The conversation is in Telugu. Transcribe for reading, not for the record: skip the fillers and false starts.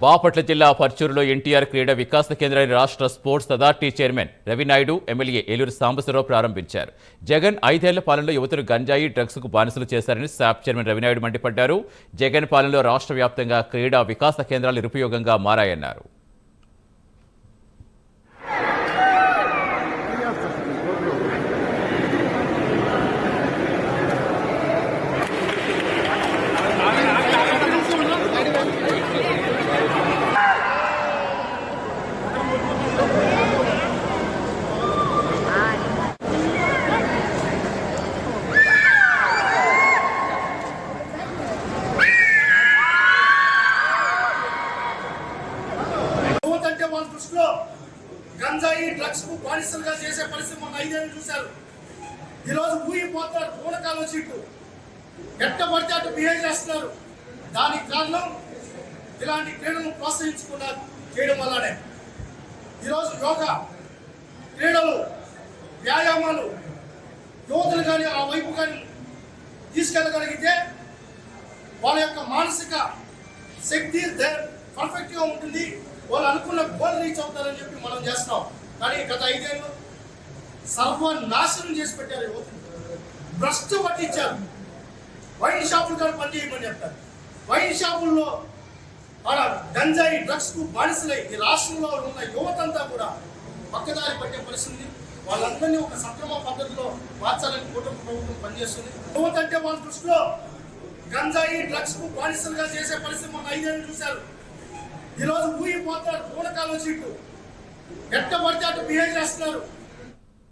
బాపట్ల జిల్లా పర్చూరులో ఎన్టీఆర్ క్రీడా వికాస కేంద్రాన్ని రాష్ట్ర sports authority chairman Ravi Naidu MLA Eluru Sambasivarao ప్రారంభించారు. జగన్ 5 ఏళ్ల పాలనలో యువతను గంజాయి డ్రగ్స్ కు బానిసలు చేశారని సాప్ చైర్మన్ రవినాయుడు మండిపడ్డారు. జగన్ పాలనలో రాష్ట్ర వ్యాప్తంగా క్రీడా వికాస కేంద్రాలు నిరుపయోగంగా మారాయన్నారు. వాళ్ళ దృష్టిలో గంజాయి డ్రగ్స్ కు బానిసలుగా చేసే పరిస్థితి మన 5 ఏళ్ళు చూశారు. ఈరోజు ఊగిపోతారు, పూనకాలు వచ్చిట్టు ఎట్ట పడితే అటు బిహేవ్ చేస్తున్నారు. దానికి కారణం ఇలాంటి క్రీడలను ప్రోత్సహించకుండా చేయడం వల్లనే. ఈరోజు యోగా క్రీడలు వ్యాయామాలు యువతలు కానీ ఆ వైపు కానీ తీసుకెళ్ళగలిగితే వాళ్ళ యొక్క మానసిక శక్తి పర్ఫెక్ట్గా ఉంటుంది. వాళ్ళు అనుకున్న గోల్ రీచ్ అవుతారని చెప్పి మనం చేస్తాం. కానీ గత 5 ఏళ్ళు సర్వనాశనం చేసి పెట్టారు. యువతను భ్రష్టు పట్టించారు. వైన్ షాపులు కానీ పని చేయమని చెప్తారు. వైన్ షాపుల్లో వాళ్ళ గంజాయి డ్రగ్స్ కు బానిసలై ఈ రాష్ట్రంలో ఉన్న యువతంతా కూడా పక్కదారి పట్టే పరిస్థితి. వాళ్ళందరినీ ఒక సక్రమ పద్ధతిలో మార్చాలని కూటమి ప్రభుత్వం పనిచేస్తుంది. యువత అంటే వాళ్ళ దృష్టిలో గంజాయి డ్రగ్స్ కు బానిసలుగా చేసే పరిస్థితి మన 5 ఏళ్ళు చూశారు. ఈరోజు ఊగిపోతారు, పూనకాలు వచ్చిట్టు ఎట్ట పడితే అటు బిహేవ్ చేస్తున్నారు.